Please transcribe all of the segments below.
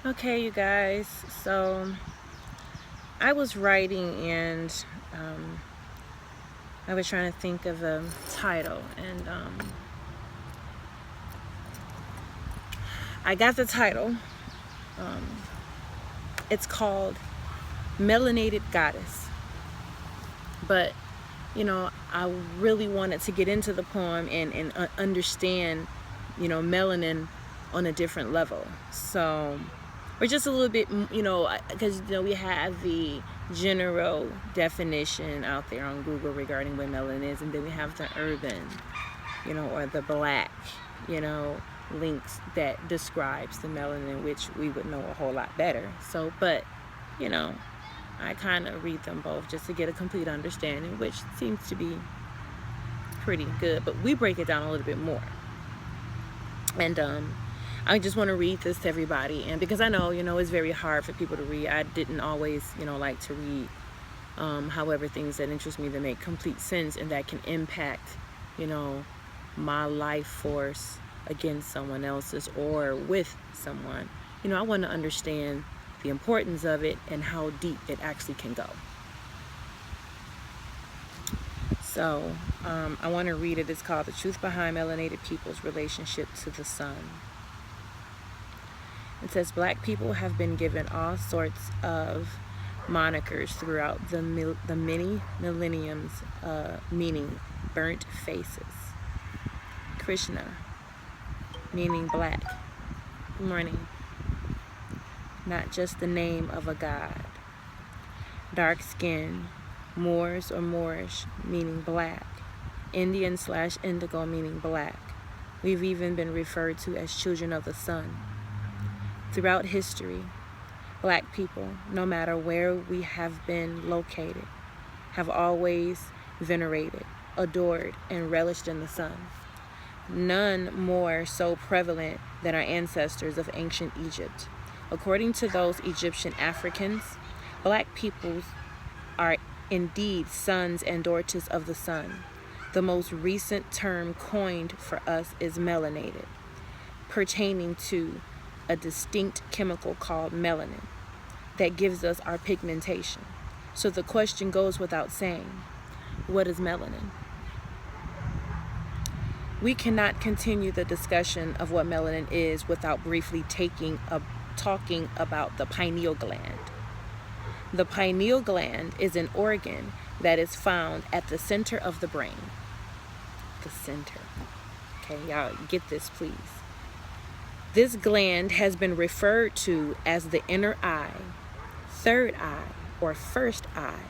Okay, you guys. So I was writing and I was trying to think of a title, and I got the title. Um, it's called Melanated Goddess. But, I really wanted to get into the poem and understand, melanin on a different level. So, or just a little bit, because, we have the general definition out there on Google regarding what melanin is, and then we have the urban, or the black, you know, links that describes the melanin, which we would know a whole lot better. So, but, you know, I kind of read them both just to get a complete understanding, which seems to be pretty good. But we break it down a little bit more. And I just want to read this to everybody. And because I know, it's very hard for people to read. I didn't always, like to read. However, things that interest me that make complete sense and that can impact, my life force against someone else's or with someone. I want to understand the importance of it and how deep it actually can go. So I want to read it. It's called The Truth Behind Melanated People's Relationship to the Sun. It says, Black people have been given all sorts of monikers throughout the many millenniums, meaning burnt faces. Krishna, meaning black. Good morning. Not just the name of a god. Dark skin, Moors or Moorish, meaning black. Indian/indigo, meaning black. We've even been referred to as children of the sun. Throughout history, Black people, no matter where we have been located, have always venerated, adored, and relished in the sun. None more so prevalent than our ancestors of ancient Egypt. According to those Egyptian Africans, Black peoples are indeed sons and daughters of the sun. The most recent term coined for us is melanated, pertaining to a distinct chemical called melanin that gives us our pigmentation. So the question goes without saying, what is melanin? We cannot continue the discussion of what melanin is without briefly talking about the pineal gland. The pineal gland is an organ that is found at the center of the brain. The center. Okay, y'all get this, please. This gland has been referred to as the inner eye, third eye, or first eye,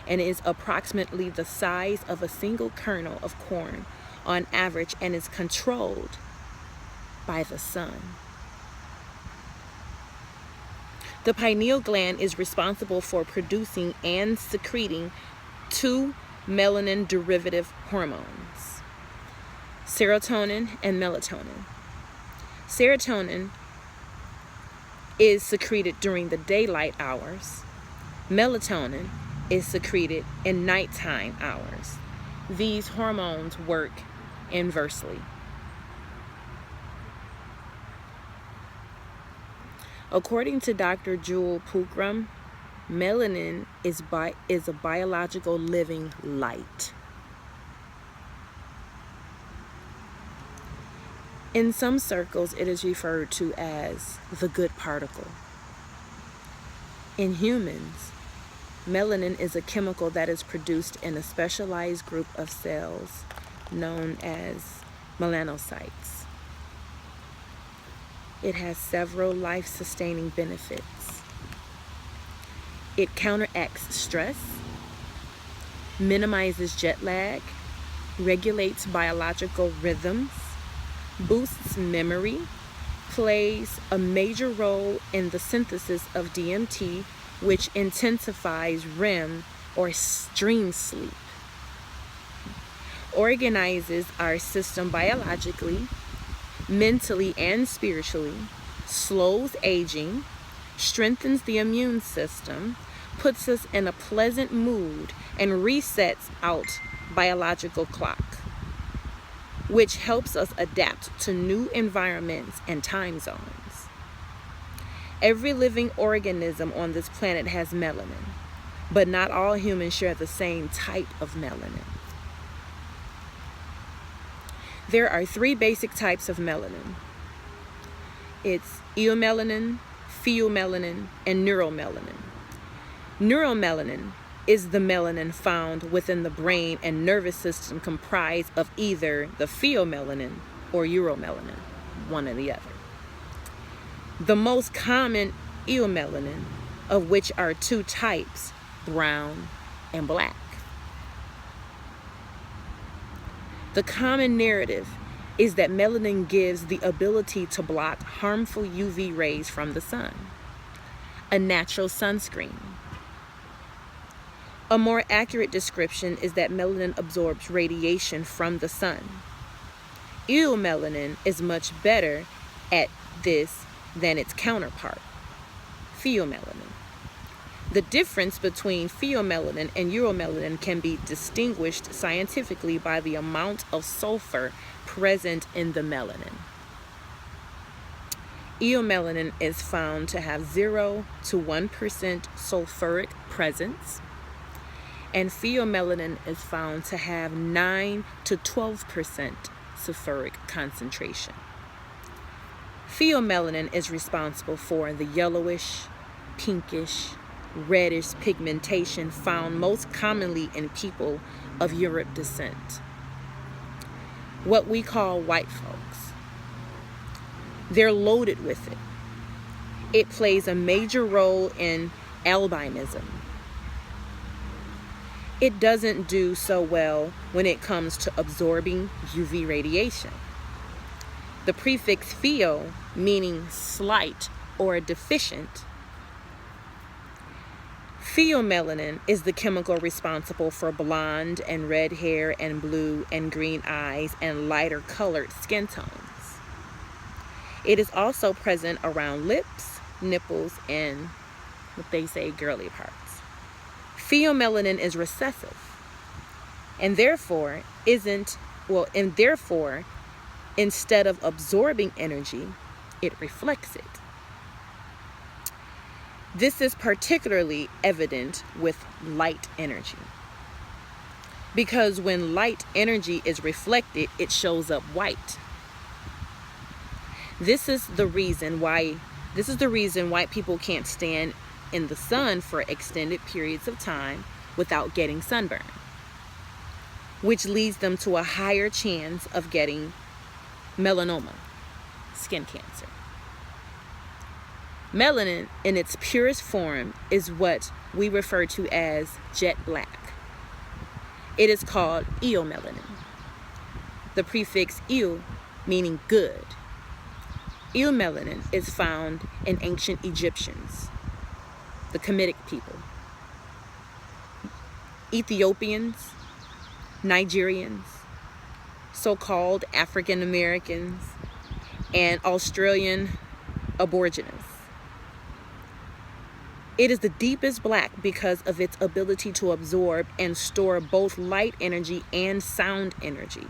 and is approximately the size of a single kernel of corn on average and is controlled by the sun. The pineal gland is responsible for producing and secreting two melanin derivative hormones, serotonin and melatonin. Serotonin is secreted during the daylight hours. Melatonin is secreted in nighttime hours. These hormones work inversely. According to Dr. Jewel Pookrum, melanin is a biological living light. In some circles, it is referred to as the good particle. In humans, melanin is a chemical that is produced in a specialized group of cells known as melanocytes. It has several life-sustaining benefits. It counteracts stress, minimizes jet lag, regulates biological rhythms, boosts memory, plays a major role in the synthesis of DMT, which intensifies REM or dream sleep, organizes our system biologically, mentally, and spiritually, slows aging, strengthens the immune system, puts us in a pleasant mood, and resets out biological clock, which helps us adapt to new environments and time zones. Every living organism on this planet has melanin, but not all humans share the same type of melanin. There are 3 basic types of melanin. It's eomelanin, pheomelanin, and neuromelanin. Neuromelanin is the melanin found within the brain and nervous system, comprised of either the pheomelanin or euromelanin, one or the other. The most common eomelanin, of which are 2 types, brown and black. The common narrative is that melanin gives the ability to block harmful UV rays from the sun, a natural sunscreen. A more accurate description is that melanin absorbs radiation from the sun. Eomelanin is much better at this than its counterpart, pheomelanin. The difference between pheomelanin and euromelanin can be distinguished scientifically by the amount of sulfur present in the melanin. Eomelanin is found to have 0 to 1% sulfuric presence, and pheomelanin is found to have 9 to 12% sulfuric concentration. Pheomelanin is responsible for the yellowish, pinkish, reddish pigmentation found most commonly in people of Europe descent, what we call white folks. They're loaded with it. It plays a major role in albinism. It doesn't do so well when it comes to absorbing UV radiation. The prefix pheo, meaning slight or deficient. Pheomelanin is the chemical responsible for blonde and red hair and blue and green eyes and lighter colored skin tones. It is also present around lips, nipples, and what they say girly parts. Pheomelanin is recessive and therefore instead of absorbing energy, it reflects it. This is particularly evident with light energy, because when light energy is reflected, it shows up white. This is the reason white people can't stand in the sun for extended periods of time without getting sunburn, which leads them to a higher chance of getting melanoma, skin cancer. Melanin, in its purest form, is what we refer to as jet black. It is called eomelanin. The prefix eo meaning good. Eomelanin is found in ancient Egyptians, the Kemetic people, Ethiopians, Nigerians, so-called African Americans, and Australian Aborigines. It is the deepest black because of its ability to absorb and store both light energy and sound energy.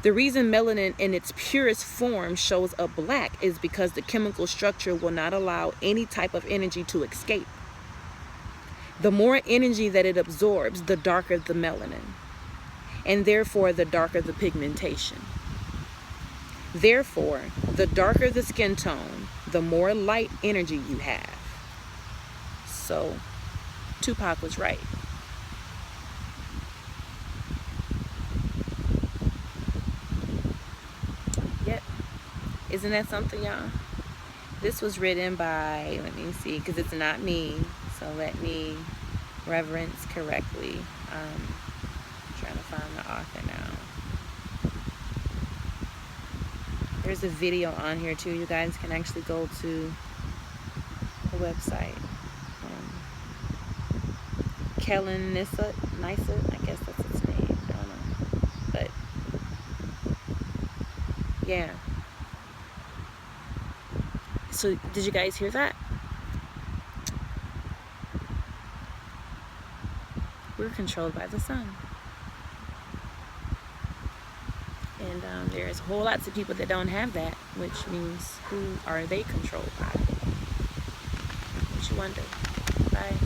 The reason melanin in its purest form shows up black is because the chemical structure will not allow any type of energy to escape. The more energy that it absorbs, the darker the melanin, and therefore the darker the pigmentation. Therefore, the darker the skin tone, the more light energy you have. So, Tupac was right. Yep. Isn't that something, y'all? This was written by, let me see, because it's not me. So let me reference correctly. I'm trying to find the author now. There's a video on here too. You guys can actually go to the website. Kellen Nissa, I guess that's his name. I don't know. But yeah. So did you guys hear that? We're controlled by the sun. And there's whole lots of people that don't have that, which means who are they controlled by? wonder. Bye.